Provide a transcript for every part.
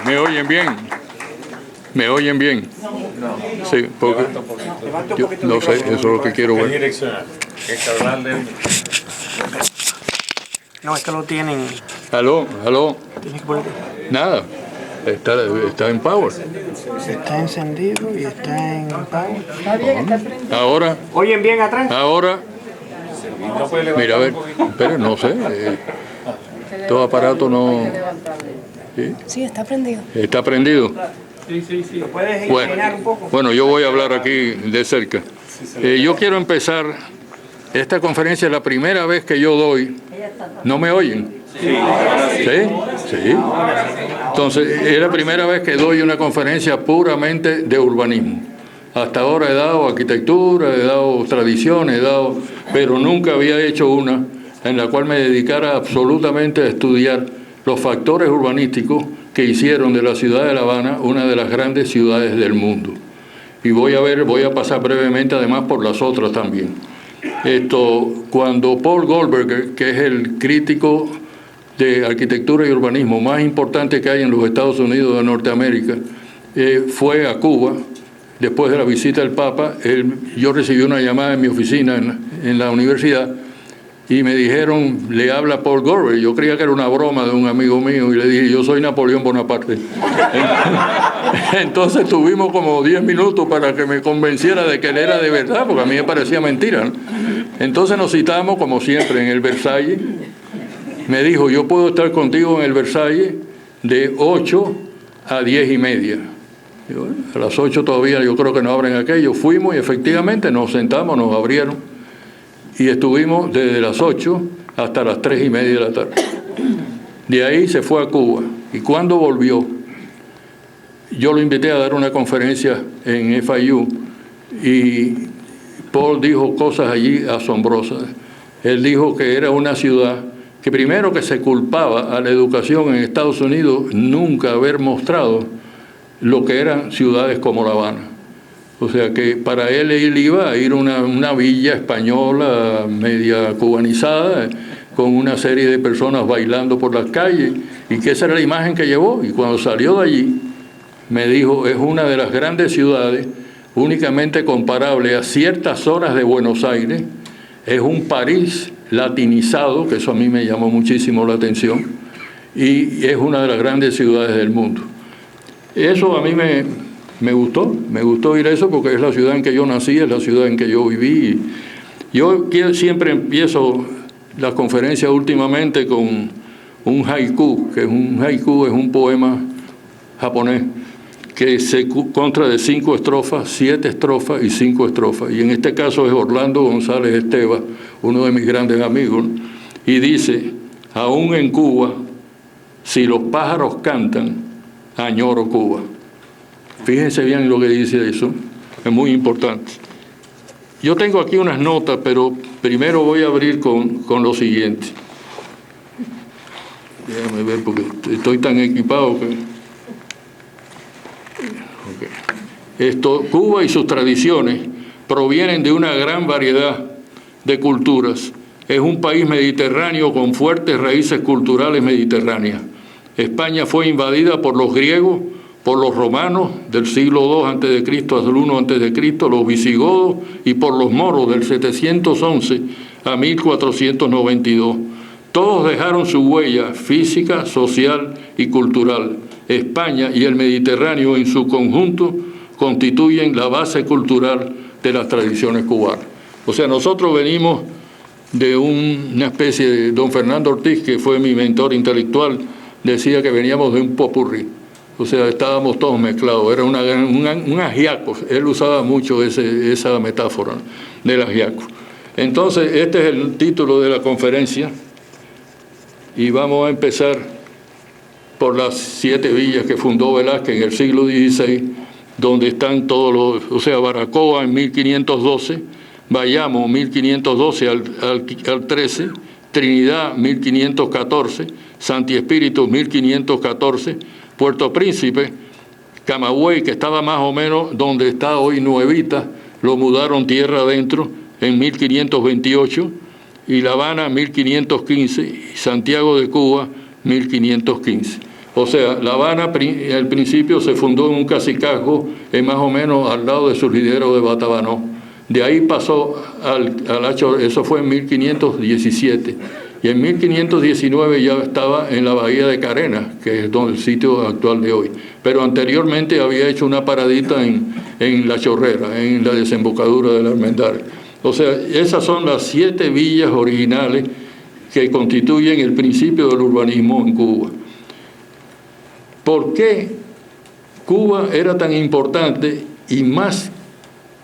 ¿Me oyen bien? ¿Me oyen bien? Sí, porque yo no sé, eso es lo que quiero ver. Direccional. No, es que lo tienen. Aló. Tienes que poner. Nada, está en power. Está encendido y está en power. Está bien, está prendido. Ahora, ¿Oyen bien atrás? mira, a ver, pero no sé, todo aparato no... Sí, está prendido. ¿Está prendido? Sí. ¿Lo puedes inclinar un poco? Bueno, yo voy a hablar aquí de cerca. Yo quiero empezar, esta conferencia es la primera vez que yo doy. ¿No me oyen? Sí. Entonces, es la primera vez que doy una conferencia puramente de urbanismo. Hasta ahora he dado arquitectura, he dado tradiciones, pero nunca había hecho una en la cual me dedicara absolutamente a estudiar los factores urbanísticos que hicieron de la ciudad de La Habana una de las grandes ciudades del mundo. Y voy a pasar brevemente además por las otras también. Cuando Paul Goldberger, que es el crítico de arquitectura y urbanismo más importante que hay en los Estados Unidos de Norteamérica, fue a Cuba, después de la visita del Papa, yo recibí una llamada en mi oficina en la universidad, y me dijeron, le habla Paul Goldberger. Yo creía que era una broma de un amigo mío y le dije, yo soy Napoleón Bonaparte. Entonces tuvimos como 10 minutos para que me convenciera de que él era de verdad, porque a mí me parecía mentira, ¿no? Entonces nos citamos, como siempre, en el Versalles. Me dijo, yo puedo estar contigo en el Versalles de 8 a 10:30. Y bueno, a las 8 todavía yo creo que no abren aquello. Fuimos y efectivamente nos sentamos, nos abrieron. Y estuvimos desde las 8 hasta las 3:30 de la tarde. De ahí se fue a Cuba. Y cuando volvió, yo lo invité a dar una conferencia en FIU y Paul dijo cosas allí asombrosas. Él dijo que era una ciudad que primero que se culpaba a la educación en Estados Unidos nunca haber mostrado lo que eran ciudades como La Habana. O sea que para él iba a ir a una villa española media cubanizada, con una serie de personas bailando por las calles, y que esa era la imagen que llevó. Y cuando salió de allí, me dijo, es una de las grandes ciudades, únicamente comparable a ciertas zonas de Buenos Aires, es un París latinizado, que eso a mí me llamó muchísimo la atención, y es una de las grandes ciudades del mundo. Eso a mí me gustó oír eso porque es la ciudad en que yo nací, es la ciudad en que yo viví. Yo siempre empiezo las conferencias últimamente con un haiku, que es un poema japonés que se consta de 5 estrofas, 7 estrofas y 5 estrofas. Y en este caso es Orlando González Esteva, uno de mis grandes amigos, y dice, aún en Cuba, si los pájaros cantan, añoro Cuba. Fíjense bien lo que dice eso, es muy importante. Yo tengo aquí unas notas, pero primero voy a abrir con lo siguiente. Déjame ver porque estoy tan equipado que... Okay. Cuba y sus tradiciones provienen de una gran variedad de culturas. Es un país mediterráneo con fuertes raíces culturales mediterráneas. España fue invadida por los griegos, por los romanos del siglo II a.C. hasta el I a.C., los visigodos y por los moros del 711 a 1492. Todos dejaron su huella física, social y cultural. España y el Mediterráneo en su conjunto constituyen la base cultural de las tradiciones cubanas. O sea, nosotros venimos de una especie de... Don Fernando Ortiz, que fue mi mentor intelectual, decía que veníamos de un popurrí. O sea, estábamos todos mezclados, era un ajiaco. Él usaba mucho esa metáfora del ajiaco. Entonces, este es el título de la conferencia y vamos a empezar por las 7 villas que fundó Velázquez en el siglo XVI, donde están todos los, o sea, Baracoa en 1512, Bayamo 1512 al 13, Trinidad 1514, Santi Espíritu 1514, Puerto Príncipe, Camagüey, que estaba más o menos donde está hoy Nuevita, lo mudaron tierra adentro en 1528, y La Habana 1515, y Santiago de Cuba 1515. O sea, La Habana al principio se fundó en un cacicazgo más o menos al lado de Surgidero de Batabanó. De ahí pasó eso fue en 1517. Y en 1519 ya estaba en la bahía de Carena, que es el sitio actual de hoy. Pero anteriormente había hecho una paradita en La Chorrera, en la desembocadura del Armendáriz. O sea, esas son las 7 villas originales que constituyen el principio del urbanismo en Cuba. ¿Por qué Cuba era tan importante y más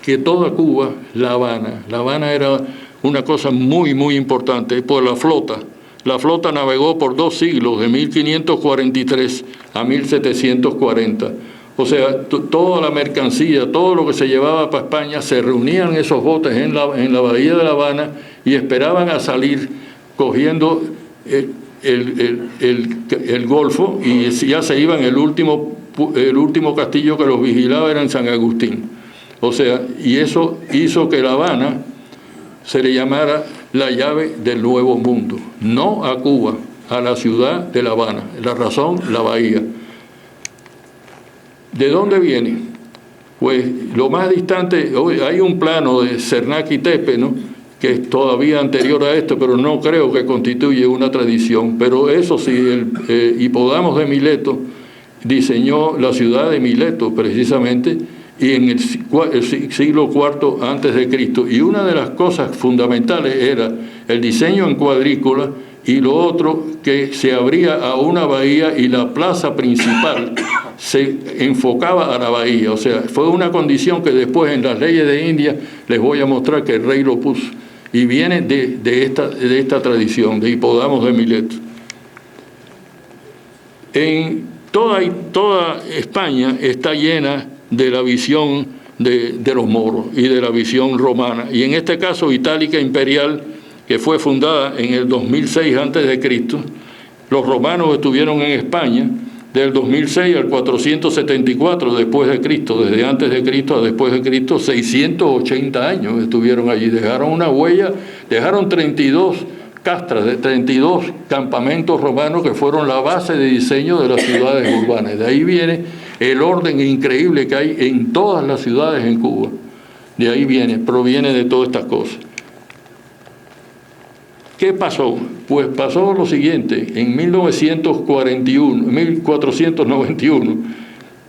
que toda Cuba, La Habana? La Habana era una cosa muy, muy importante por la flota. La flota navegó por 2 siglos, de 1543 a 1740. O sea, toda la mercancía, todo lo que se llevaba para España, se reunían en esos botes en la bahía de La Habana y esperaban a salir cogiendo el Golfo, y ya se iban. El último castillo que los vigilaba era en San Agustín. O sea, y eso hizo que La Habana se le llamara la llave del Nuevo Mundo, no a Cuba, a la ciudad de La Habana. La razón, la bahía. ¿De dónde viene? Pues lo más distante, hay un plano de Cernac y Tepe, ¿no?, que es todavía anterior a esto, pero no creo que constituye una tradición. Pero eso sí, Hipodamos de Mileto diseñó la ciudad de Mileto precisamente, y en el siglo IV antes de Cristo. Y una de las cosas fundamentales era el diseño en cuadrícula, y lo otro, que se abría a una bahía y la plaza principal se enfocaba a la bahía. O sea, fue una condición que después en las leyes de India les voy a mostrar que el rey lo puso, y viene de esta tradición de Hipodamos de Mileto. En toda España está llena de la visión de los moros y de la visión romana, y en este caso Itálica Imperial, que fue fundada en el 2006 a.C. Los romanos estuvieron en España del 2006 al 474 después de Cristo, desde antes de Cristo a después de Cristo, 680 años estuvieron allí. Dejaron una huella, dejaron 32 castras, de 32 campamentos romanos que fueron la base de diseño de las ciudades urbanas. De ahí viene el orden increíble que hay en todas las ciudades en Cuba. De ahí proviene de todas estas cosas. ¿Qué pasó? Pues pasó lo siguiente. En 1491,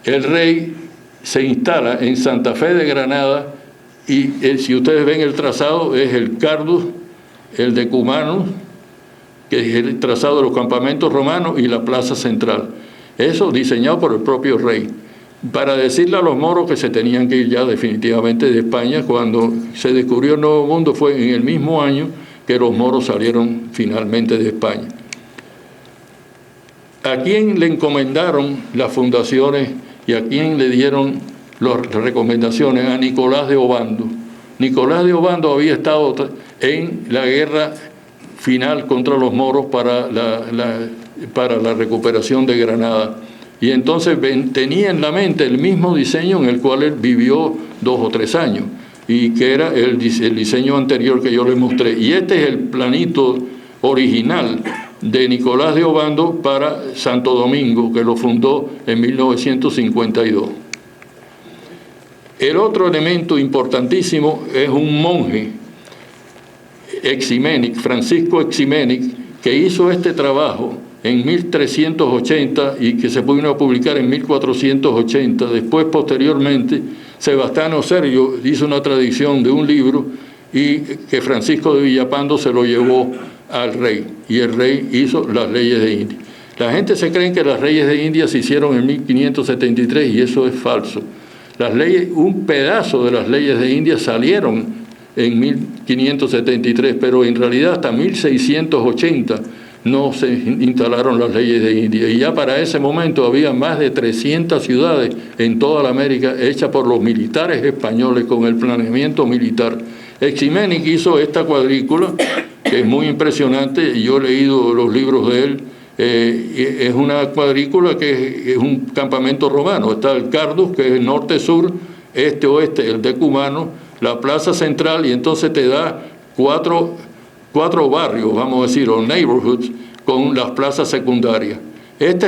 el rey se instala en Santa Fe de Granada, y si ustedes ven el trazado, es el Cardus, el Decumano, que es el trazado de los campamentos romanos, y la plaza central. Eso diseñado por el propio rey, para decirle a los moros que se tenían que ir ya definitivamente de España. Cuando se descubrió el Nuevo Mundo fue en el mismo año que los moros salieron finalmente de España. ¿A quién le encomendaron las fundaciones y a quién le dieron las recomendaciones? A Nicolás de Obando. Nicolás de Obando había estado en la guerra final contra los moros para la recuperación de Granada, y entonces tenía en la mente el mismo diseño en el cual él vivió 2 o 3 años, y que era el diseño anterior que yo les mostré. Y este es el planito original de Nicolás de Obando para Santo Domingo, que lo fundó en 1952. El otro elemento importantísimo es un monje, Eximénix, Francisco Eximénix, que hizo este trabajo en 1380 y que se pudo publicar en 1480. Después, posteriormente, Sebastiano Sergio hizo una tradición de un libro, y que Francisco de Villapando se lo llevó al rey, y el rey hizo las leyes de India. La gente se cree que las leyes de India se hicieron en 1573, y eso es falso. Las leyes, un pedazo de las leyes de India salieron en 1573, pero en realidad hasta 1680 no se instalaron las leyes de India, y ya para ese momento había más de 300 ciudades en toda la América hechas por los militares españoles con el planeamiento militar. Eximénix hizo esta cuadrícula, que es muy impresionante, y yo he leído los libros de él. Es una cuadrícula que es un campamento romano. Está el Cardus, que es norte-sur, este-oeste, el Decumano, la plaza central, y entonces te da cuatro barrios, vamos a decir, o neighborhoods, con las plazas secundarias. Esta